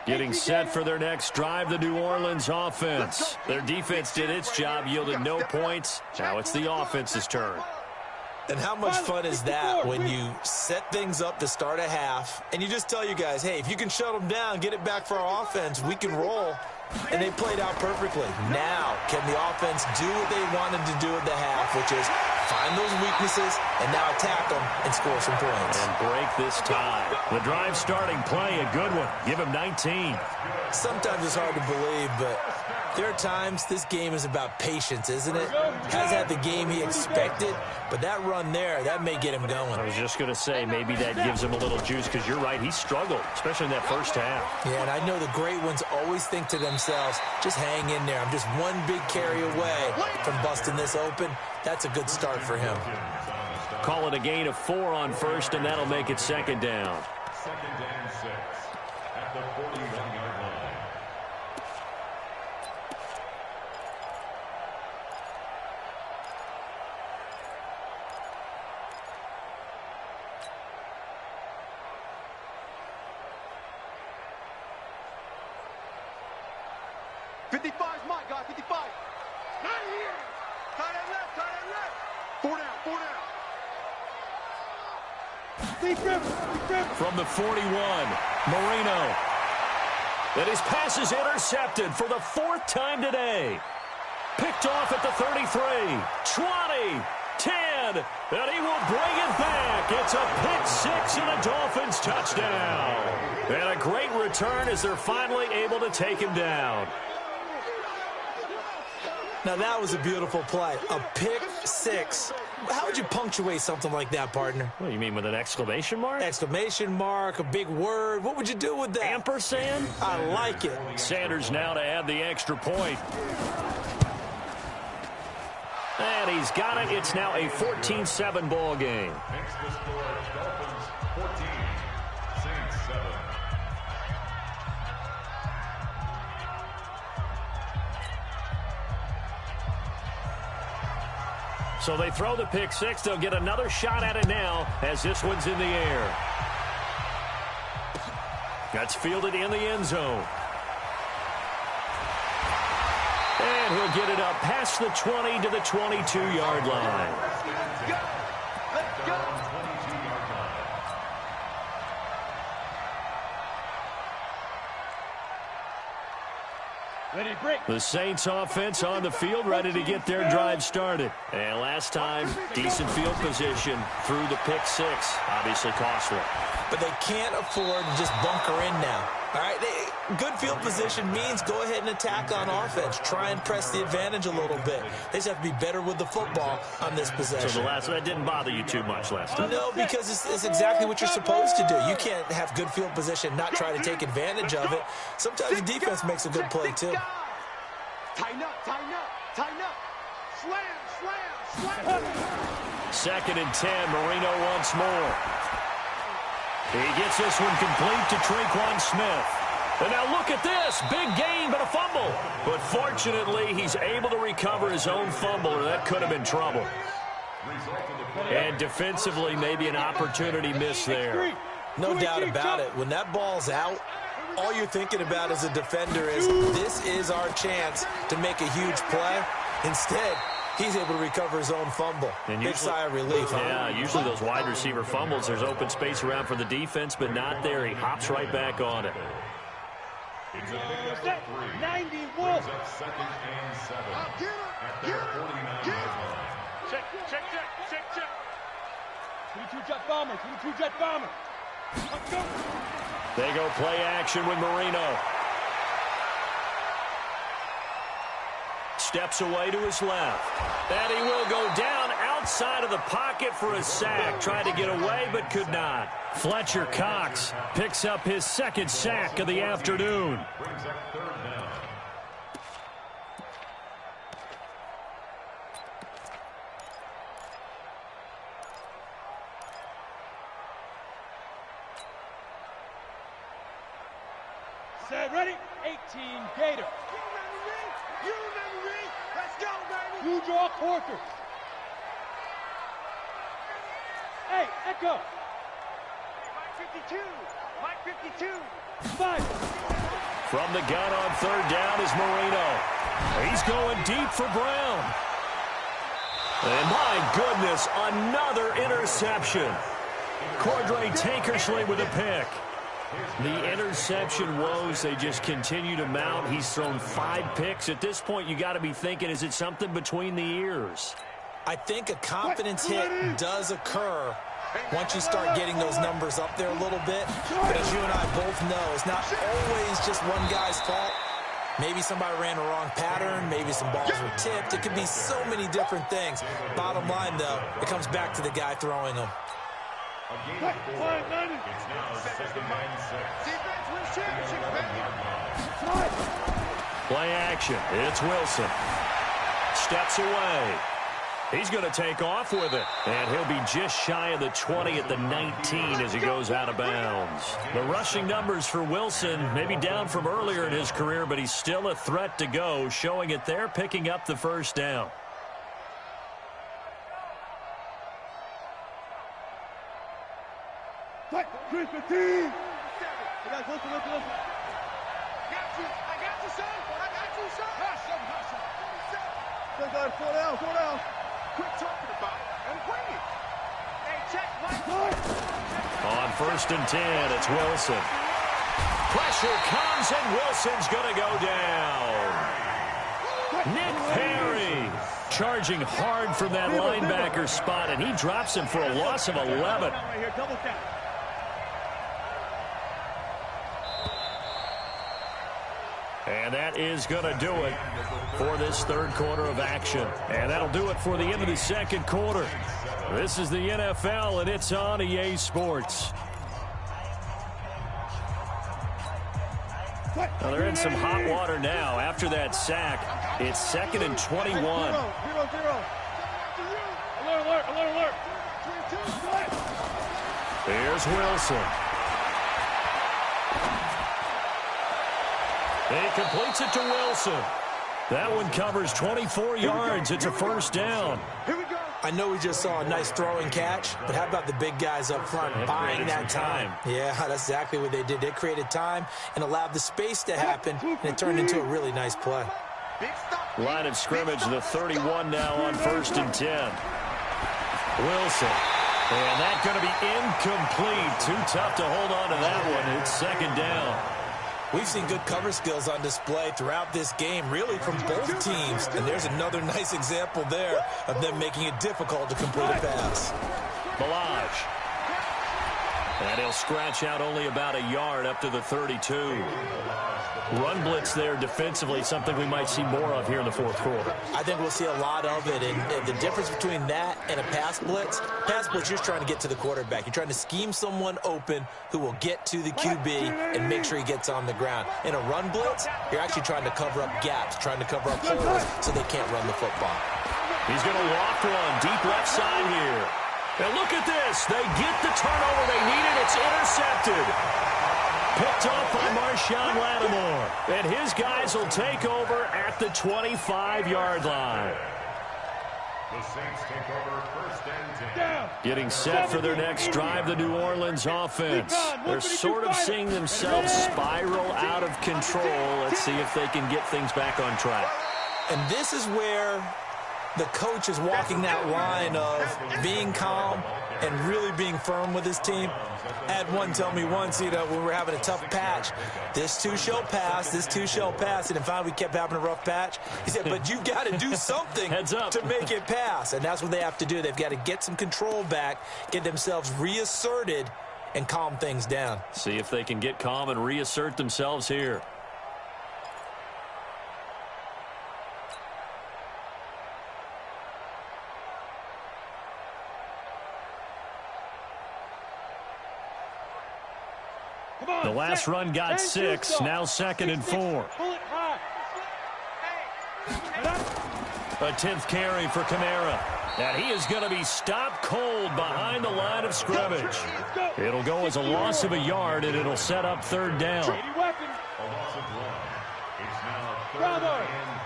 Getting set for their next drive, the New Orleans offense. Their defense did its job, yielded no points. Now it's the offense's turn. And how much fun is that when you set things up to start a half and you just tell you guys, hey, if you can shut them down, get it back for our offense, we can roll. And they played out perfectly. Now, can the offense do what they wanted to do at the half, which is find those weaknesses and now attack them and score some points. And break this tie. The drive starting play, a good one. Give him 19. Sometimes it's hard to believe, but there are times this game is about patience, isn't it? Has had the game he expected, but that run there, that may get him going. I was just going to say, maybe that gives him a little juice, because you're right, he struggled, especially in that first half. Yeah, and I know the great ones always think to themselves, just hang in there. I'm just one big carry away from busting this open. That's a good start for him. Call it a gain of 4 on first, and that'll make it second down. Second down 6 at the 41-yard line. From the 41, Marino. And his pass is intercepted for the 4th time today. Picked off at the 33, 20, 10, and he will bring it back. It's a pick 6 and a Dolphins touchdown. And a great return as they're finally able to take him down. Now, that was a beautiful play. A pick 6. How would you punctuate something like that, partner? What, you mean with an exclamation mark? Exclamation mark, a big word. What would you do with that? Ampersand? I like it. Sanders now to add the extra point. And he's got it. It's now a 14-7 ball game. Makes the score Dolphins 14, Saints 7. So they throw the pick 6. They'll get another shot at it now as this one's in the air. That's fielded in the end zone. And he'll get it up past the 20 to the 22-yard line. Let's go. 22-yard line. The Saints offense on the field, ready to get their drive started. And last time, decent field position through the pick 6. Obviously costly. But they can't afford to just bunker in now. All right, good field position means go ahead and attack on offense. Try and press the advantage a little bit. They just have to be better with the football on this possession. So the last one didn't bother you too much last time? No, because it's exactly what you're supposed to do. You can't have good field position, not try to take advantage of it. Sometimes the defense makes a good play, too. Tighten up, tighten up, tighten up. Slam, slam, slam. 2nd and 10, Marino once more. He gets this one complete to Traquan Smith. And now look at this. Big gain, but a fumble. But fortunately, he's able to recover his own fumble, or that could have been trouble. And defensively, maybe an opportunity missed there. No doubt about it. When that ball's out, all you're thinking about as a defender is, this is our chance to make a huge play. Instead, he's able to recover his own fumble. And big sigh of relief. Yeah, usually those wide receiver fumbles, there's open space around for the defense, but not there. He hops right back on it. It's a pickup of 3. 90 Brings up 2nd and 7 at their 49-yard line. Check, check, check, check, check. 22 jet bomber, 22 jet bomber. Let's go. They go play action with Marino. Steps away to his left. And he will go down outside of the pocket for a sack. Tried to get away, but could not. Fletcher Cox picks up his 2nd sack of the afternoon. Brings up 3rd down. Set, ready? 18 Gator. You remember me? Let's go, baby. You draw quarter. Hey, Echo. 52. Mike 52. 5. From the gun on third down is Marino. He's going deep for Brown. And my goodness, another interception. Cordray Tankersley with a pick. The interception woes, they just continue to mount. He's thrown 5 picks. At this point, you got to be thinking, is it something between the ears? I think a confidence hit does occur once you start getting those numbers up there a little bit. But as you and I both know, it's not always just one guy's fault. Maybe somebody ran a wrong pattern. Maybe some balls were tipped. It could be so many different things. Bottom line, though, it comes back to the guy throwing them. It's now 2nd and 6. Play action. It's Wilson. Steps away. He's going to take off with it. And he'll be just shy of the 20 at the 19 as he goes out of bounds. The rushing numbers for Wilson may be down from earlier in his career, but he's still a threat to go, showing it there, picking up the first down. Fight, 315. I got you, son. Slow down. Quit talking about it and bring it. Hey, check, Mike. On 1st and 10, it's Wilson. Pressure comes, and Wilson's going to go down. Nick Perry charging hard from that linebacker spot, and he drops him for a loss of 11. And that is going to do it for this third quarter of action. And that'll do it for the end of the second quarter. This is the NFL, and it's on EA Sports. Now they're in some hot water now. After that sack, it's 2nd and 21. Alert. Here's Wilson. He completes it to Wilson. That one covers 24 yards. It's a first down. I know we just saw a nice throwing catch, but how about the big guys up front buying that time? Yeah, that's exactly what they did. They created time and allowed the space to happen, and it turned into a really nice play. Line of scrimmage, the 31 now on 1st and 10. Wilson. And that's going to be incomplete. Too tough to hold on to that one. It's 2nd down. We've seen good cover skills on display throughout this game, really from both teams. And there's another nice example there of them making it difficult to complete a pass. Balaj. And he'll scratch out only about a yard up to the 32. Run blitz there defensively, something we might see more of here in the fourth quarter. I think we'll see a lot of it. And the difference between that and a pass blitz, you're just trying to get to the quarterback. You're trying to scheme someone open who will get to the QB and make sure he gets on the ground. In a run blitz, you're actually trying to cover up gaps, trying to cover up holes so they can't run the football. He's going to walk one deep left side here. And look at this. They get the turnover they needed. It's intercepted. Picked off by Marshawn Lattimore. And his guys will take over at the 25-yard line. The Saints take over 1st and 10. Getting set for their next drive, the New Orleans offense. They're sort of seeing themselves spiral out of control. Let's see if they can get things back on track. And this is where the coach is walking that line of being calm and really being firm with his team. I had one tell me once, when we were having a tough patch, this too shall pass, and finally we kept having a rough patch. He said, but you've got to do something Heads up. to make it pass, and that's what they have to do. They've got to get some control back, get themselves reasserted, and calm things down. See if they can get calm and reassert themselves here. The last run got 6, now 2nd and 4. A 10th carry for Kamara. And he is going to be stopped cold behind the line of scrimmage. It'll go as a loss of a yard, and it'll set up 3rd down. A loss of 1. It's now 3rd and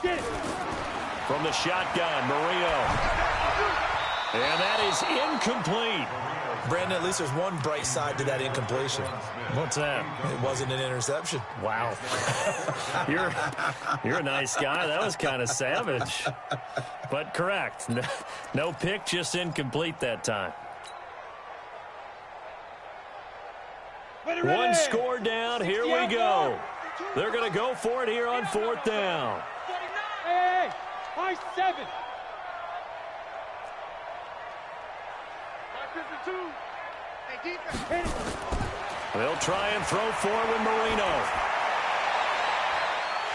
5. From the shotgun, Marino. And that is incomplete. Brandon, at least there's one bright side to that incompletion. What's that? It wasn't an interception. Wow. You're a nice guy. That was kind of savage. But correct. No pick, just incomplete that time. One score down. Here we go. They're going to go for it here on 4th down. Hey, high 7. They'll try and throw for it with Marino.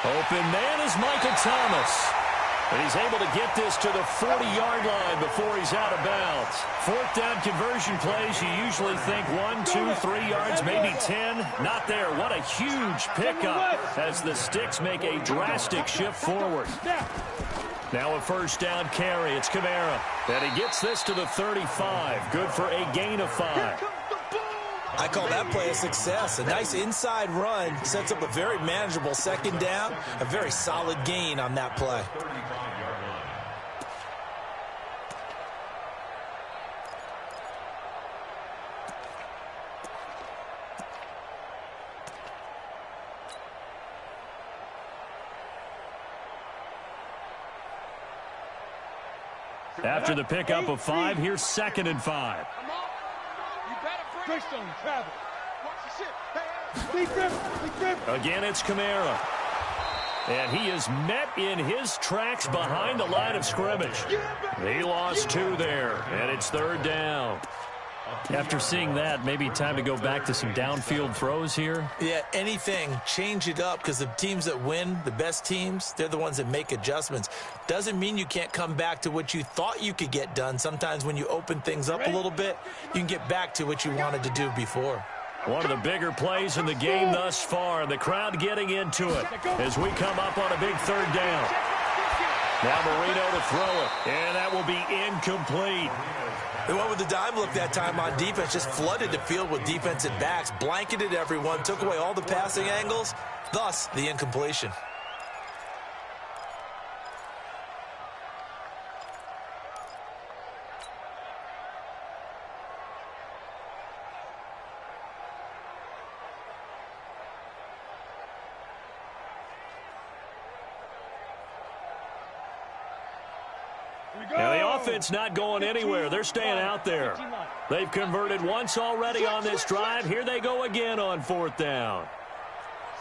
Open man is Michael Thomas. And he's able to get this to the 40-yard line before he's out of bounds. 4th down conversion plays, you usually think 1, 2, 3 yards, maybe 10. Not there. What a huge pickup as the Sticks make a drastic shift forward. Now a 1st down carry. It's Kamara. And he gets this to the 35. Good for a gain of 5. I call that play a success. A nice inside run sets up a very manageable 2nd down. A very solid gain on that play. After the pickup of 5, here's 2nd and 5. Greystone travel. Again, it's Kamara. And he is met in his tracks behind the line of scrimmage. He lost 2 there, and it's 3rd down. After seeing that, maybe time to go back to some downfield throws here. Yeah, anything. Change it up because the teams that win, the best teams, they're the ones that make adjustments. Doesn't mean you can't come back to what you thought you could get done. Sometimes when you open things up a little bit, you can get back to what you wanted to do before. One of the bigger plays in the game thus far. The crowd getting into it as we come up on a big 3rd down. Now Marino to throw it, and that will be incomplete. They went with the dime look that time on defense, just flooded the field with defensive backs, blanketed everyone, took away all the passing angles, thus the incompletion. Now the offense not going anywhere. They're staying out there. They've converted once already on this drive. Here they go again on 4th down.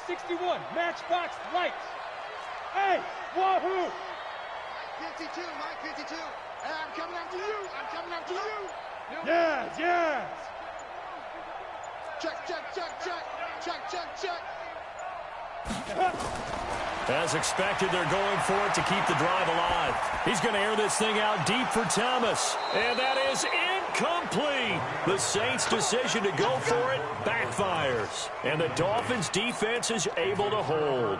61, matchbox lights. Hey, wahoo! 52, Mike 52. Hey, I'm coming after you. I'm coming after you. Yes, yes. Check, check, check, check. Check, check, check. As expected, they're going for it to keep the drive alive. He's going to air this thing out deep for Thomas. And that is incomplete. The Saints' decision to go for it backfires. And the Dolphins' defense is able to hold.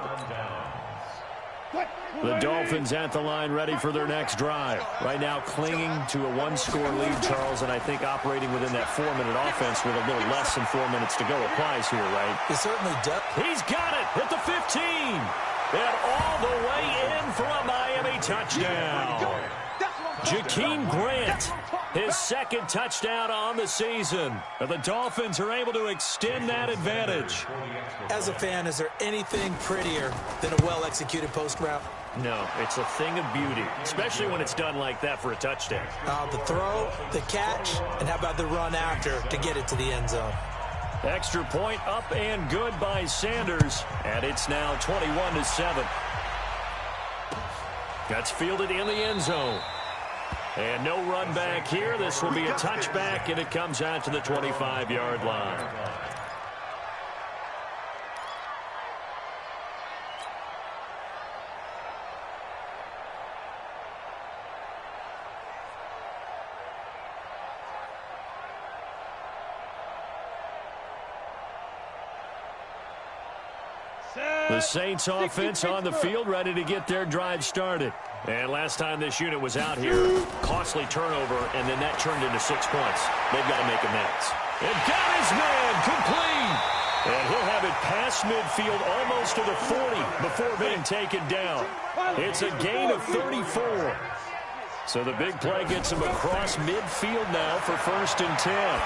The Dolphins at the line ready for their next drive. Right now clinging to a 1-score lead, Charles, and I think operating within that 4-minute offense with a little less than 4 minutes to go applies here, right? It certainly does. He's got it at the 15. And all the way in for a Miami touchdown. Jakeem Grant, his 2nd touchdown on the season. And the Dolphins are able to extend that advantage. As a fan, is there anything prettier than a well-executed post route? No, it's a thing of beauty, especially when it's done like that for a touchdown. The throw, the catch, and how about the run after to get it to the end zone? Extra point up and good by Sanders, and it's now 21-7. That's fielded in the end zone. And no run back here. This will be a touchback, and it comes out to the 25-yard line. The Saints offense on the field, ready to get their drive started. And last time this unit was out here, costly turnover, and then that turned into 6 points. They've got to make amends. And got his man complete. And he'll have it past midfield almost to the 40 before being taken down. It's a gain of 34. So the big play gets him across midfield now for 1st and 10.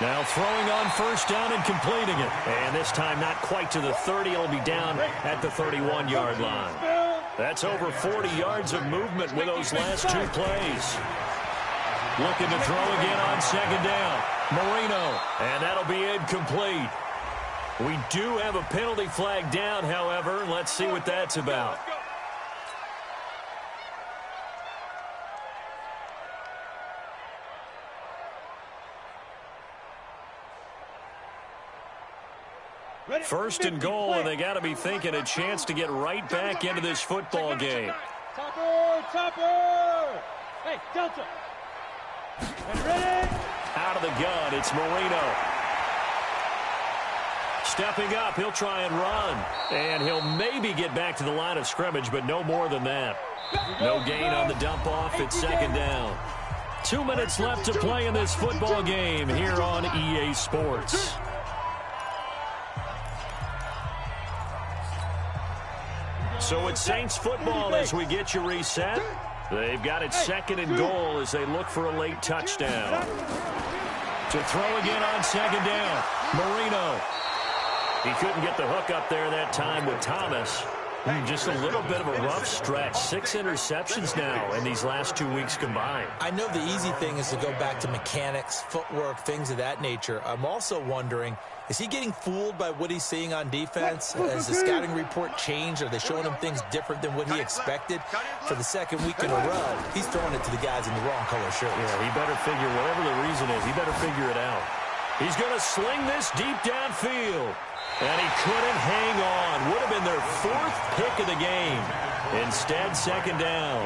Now throwing on first down and completing it. And this time not quite to the 30. It'll be down at the 31-yard line. That's over 40 yards of movement with those last two plays. Looking to throw again on second down. Marino, and that'll be incomplete. We do have a penalty flag down, however. Let's see what that's about. First and goal, and they got to be thinking a chance to get right back into this football game. Topper! Hey, Delta! Ready? Out of the gun, it's Marino. Stepping up, he'll try and run. And he'll maybe get back to the line of scrimmage, but no more than that. No gain on the dump off. It's second down. 2 minutes left to play in this football game here on EA Sports. So it's Saints football as we get you reset. They've got it second and goal as they look for a late touchdown. To throw again on second down, Marino. He couldn't get the hook up there that time with Thomas. Just a little bit of a rough stretch. 6 interceptions now in these last 2 weeks combined. I know the easy thing is to go back to mechanics, footwork, things of that nature. I'm also wondering, is he getting fooled by what he's seeing on defense? Has the scouting report changed? Are they showing him things different than what he expected? For the second week in a row, he's throwing it to the guys in the wrong color shirts. Yeah, he better figure, whatever the reason is, he better figure it out. He's going to sling this deep downfield. And he couldn't hang on. Would have been their 4th pick of the game. Instead, second down.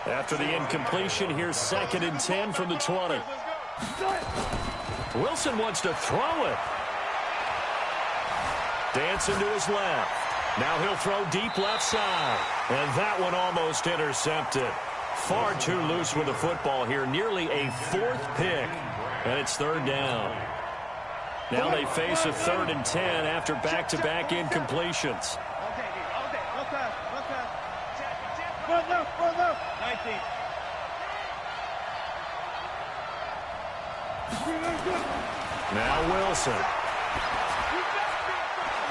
After the incompletion, here's 2nd and 10 from the 20. Wilson wants to throw it. Dancing to his left. Now he'll throw deep left side. And that one almost intercepted. Far too loose with the football here. Nearly a 4th pick. And it's third down. Now they face a 3rd and 10 after back-to-back incompletions. Now Wilson.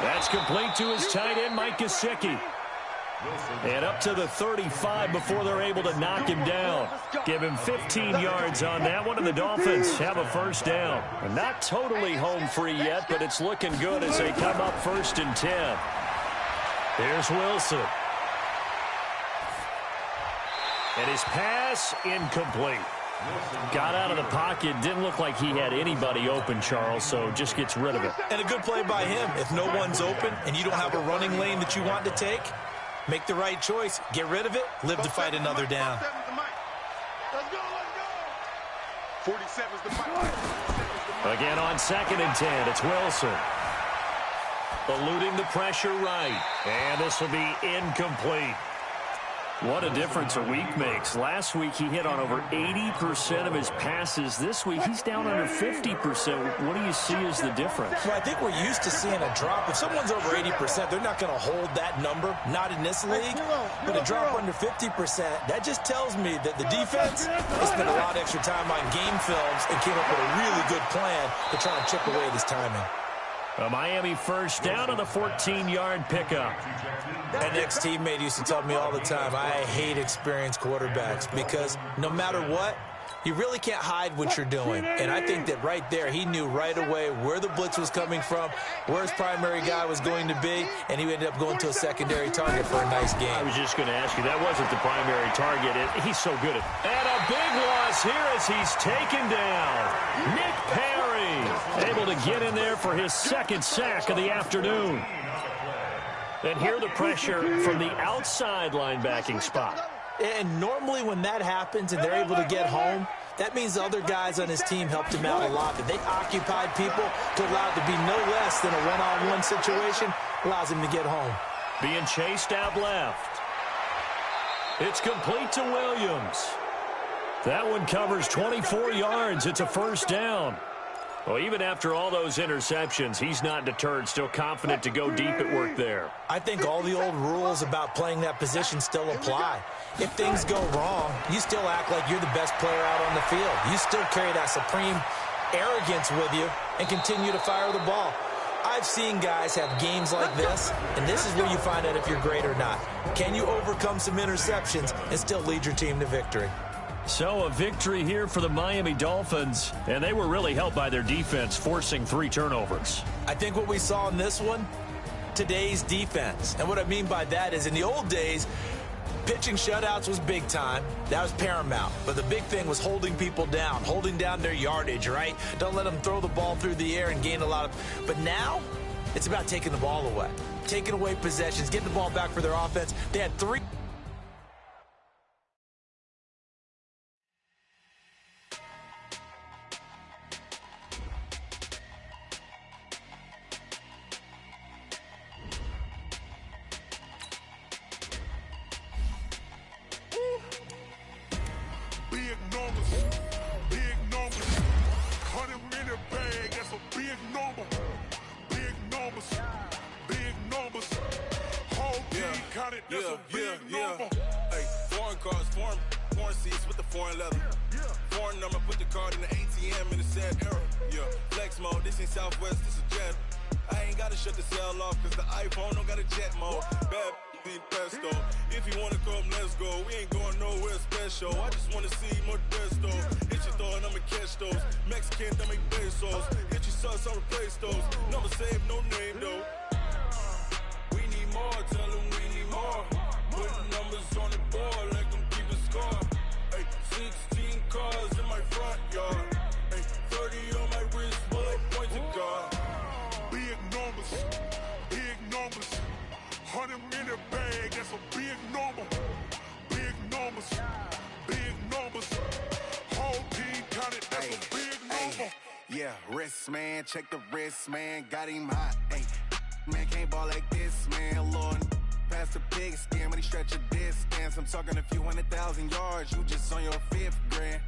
That's complete to his tight end, Mike Gesicki. And up to the 35 before they're able to knock him down. Give him 15 yards on that one, and the Dolphins have a first down. And not totally home free yet, but it's looking good as they come up 1st and 10. Here's Wilson. And his pass incomplete. Got out of the pocket. Didn't look like he had anybody open, Charles, so just gets rid of it. And a good play by him. If no one's open and you don't have a running lane that you want to take, make the right choice. Get rid of it. Live to fight another down. Let's go, let's go. 47's the mic. Again on 2nd and 10, it's Wilson. Eluding the pressure right. And this will be incomplete. What a difference a week makes. Last week he hit on over 80% of his passes. This week he's down under 50%. What do you see as the difference? Well, I think we're used to seeing a drop. If someone's over 80%, they're not going to hold that number. Not in this league. But a drop under 50%, that just tells me that the defense has spent a lot of extra time on game films and came up with a really good plan to try and chip away at his timing. A Miami first down on the 14-yard pickup. An ex-teammate used to tell me all the time, I hate experienced quarterbacks because no matter what, you really can't hide what you're doing. And I think that right there, he knew right away where the blitz was coming from, where his primary guy was going to be, and he ended up going to a secondary target for a nice game. I was just going to ask you, that wasn't the primary target. He's so good at it. And a big loss here as he's taken down. Nick Perry able to get in there for his 2nd sack of the afternoon. And here the pressure from the outside linebacking spot. And normally when that happens and they're able to get home, that means the other guys on his team helped him out a lot. That they occupied people to allow it to be no less than a one-on-one situation, allows him to get home. Being chased out left. It's complete to Williams. That one covers 24 yards. It's a first down. Well, even after all those interceptions, he's not deterred, still confident to go deep at work there. I think all the old rules about playing that position still apply. If things go wrong, you still act like you're the best player out on the field. You still carry that supreme arrogance with you and continue to fire the ball. I've seen guys have games like this, and this is where you find out if you're great or not. Can you overcome some interceptions and still lead your team to victory? So a victory here for the Miami Dolphins, and they were really helped by their defense, forcing 3 turnovers. I think what we saw in this one, today's defense. And what I mean by that is in the old days, pitching shutouts was big time. That was paramount. But the big thing was holding people down, holding down their yardage, right? Don't let them throw the ball through the air and gain a lot of... But now, it's about taking the ball away. Taking away possessions, getting the ball back for their offense. They had 3... Hey, foreign cars, foreign seats with the foreign leather. Foreign number, put the card in the ATM in a sad era. Yeah, flex mode, this ain't Southwest, this a jet. I ain't gotta shut the cell off, cause the iPhone don't got a jet mode. Bad being pesto. If you wanna come, let's go. We ain't going nowhere special. I just wanna see more desto. Hit your thought, I'ma catch those. Mexican, don't make pesos. Hit your sus, I'll replace those. Number save, no name though. We need more, tell them we need more. Putting numbers on the board like I'm keeping score. Ay, 16 cars in my front yard. Ay, 30 on my wrist while I point to God. Big numbers, big numbers. 100 in the bag, that's a big number. Big numbers, big numbers. Whole team counted, that's a big number. Yeah, wrist man, check the wrist man, got him hot. Ay, man can't ball like this, man. Lord, past the pig skin, but he stretch a distance. I'm talking a few 100,000 yards, you just on your 5th grand.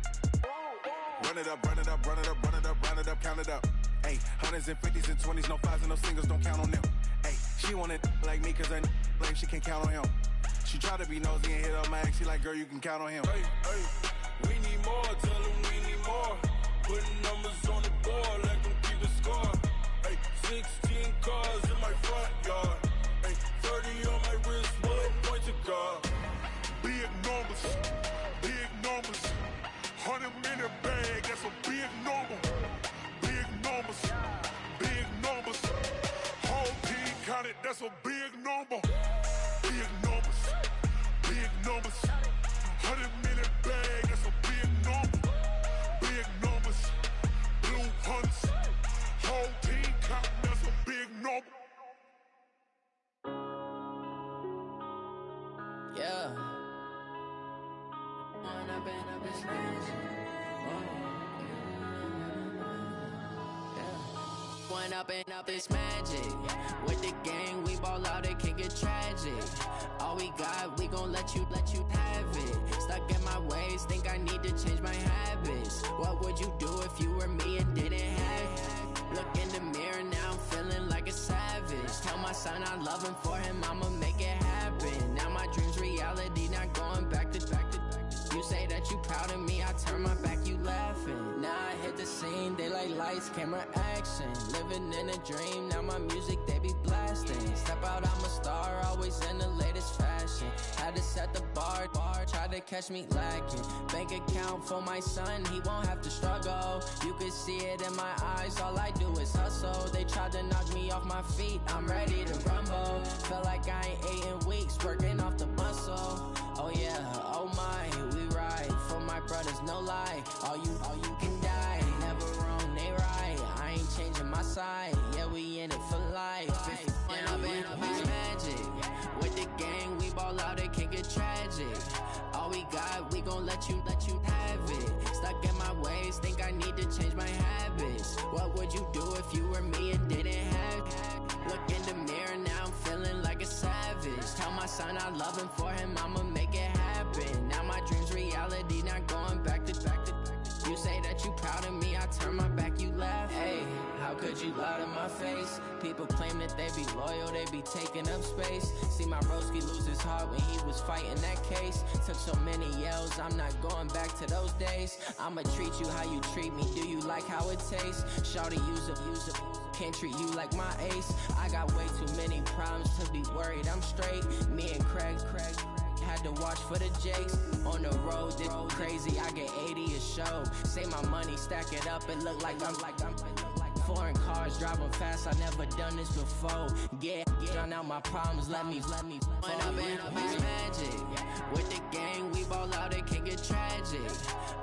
Run it up, run it up, run it up, run it up, run it up, count it up. Ay, 100s and 50s and 20s, no 5s and no singles, don't count on them. Ay, she want it like me, cause her like she can't count on him. She try to be nosy and hit up my ex, she like, girl, you can count on him. Hey, hey, we need more, tell them we need more. Putting numbers on the board like I'm keeping score. Hey, 16 cars in my front yard. Hey, 30 on my wrist while I point to God. Big numbers, big numbers. 100 in the bag, that's a big number. Big numbers, big numbers. Whole team counted, that's a big number. Big numbers, big numbers. 100 in the bag, that's a big number. Big numbers, blue hunts. Whole team counted, that's a big number. Yeah. One up and up is magic. With the gang, we ball out, it can get tragic. All we got, we gon' let you have it. Stuck in my ways, think I need to change my habits. What would you do if you were me and didn't have it? Look in the mirror, now I'm feeling like a savage. Tell my son I love him, for him I'ma make it happen. Now my dream's reality, not going back to. You say that you proud of me, I turn my back, you laughing. Now I hit the scene, they like lights, camera, action. Living in a dream, now my music, they be blasting. Step out, I'm a star, always in the latest fashion. Had to set the bar, try to catch me lacking. Bank account for my son, he won't have to struggle. You can see it in my eyes, all I do is hustle. They tried to knock me off my feet, I'm ready to rumble. Feel like I ain't ate in weeks, working off the muscle. Oh yeah, oh my, we ride for my brothers, no lie. All you can die, never wrong, they right. I ain't changing my side, yeah, we in it for life. And I've been magic. With the gang, we ball out, it can get tragic. All we got, we gon' let you have it. Stuck in my ways, think I need to change my habits. What would you do if you were me and didn't have it? Look in the mirror, now I'm feeling like a savage. Tell my son I love him, for him I'ma make it happen. Now my dream's reality, not going back to. You say that you proud of me, I turn my back, you laugh. Hey, how could you you loud in my face. People claim that they be loyal, they be taking up space. See my broski lose his heart when he was fighting that case. Took so many yells, I'm not going back to those days. I'ma treat you how you treat me, do you like how it tastes? Shawty, use up, can't treat you like my ace. I got way too many problems to be worried, I'm straight. Me and Craig had to watch for the Jakes. On the road, this crazy, I get 80 a show. Say my money, stack it up, it look like I'm foreign cars, driving fast, I never done this before. Get drown out my problems, let me When I've been up is magic. With the gang, we ball out, it can get tragic.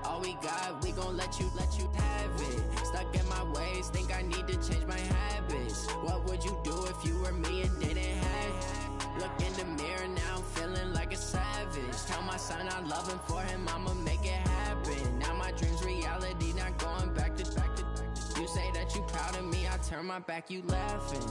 All we got, we gon' let you have it. Stuck in my ways, think I need to change my habits. What would you do if you were me and didn't have it? Look in the mirror, now I'm feeling like a savage. Tell my son I love him, for him I'ma make it happen. Now my dream's reality, not going back to. You say that you proud of me, I turn my back, you laughing.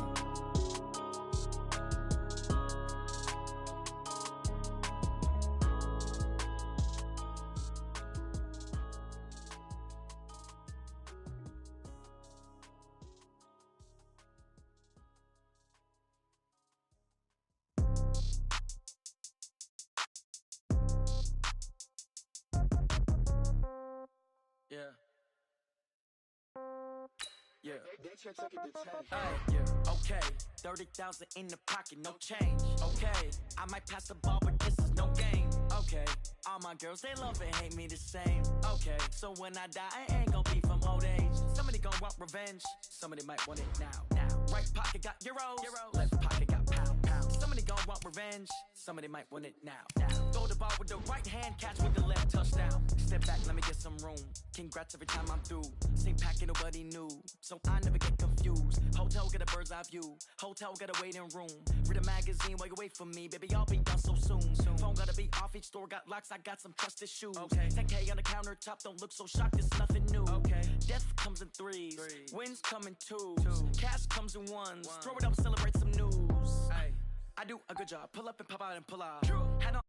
Yeah. Yeah. Okay. 30,000 in the pocket, no change. Okay. I might pass the ball, but this is no game. Okay. All my girls, they love and hate me the same. Okay. So when I die, I ain't gon' be from old age. Somebody gon' want revenge. Somebody might want it now. Right pocket got euros. Left pocket got pound. Somebody gon' want revenge. Somebody might want it now. Throw the ball with the right hand, catch with the left, touchdown. Step back, let me get some room. Congrats every time I'm through. Same packet, nobody knew. So I never get confused. Hotel get a bird's eye view. Hotel get a waiting room. Read a magazine while you wait for me. Baby, I'll be done so soon. Phone gotta be off, each store got locks. I got some trusted shoes. 10K on the countertop, don't look so shocked, it's nothing new. Death comes in threes. Wins come in twos. Cash comes in ones. Throw it up, celebrate some news. I do a good job. Pull up and pop out and pull out. Had no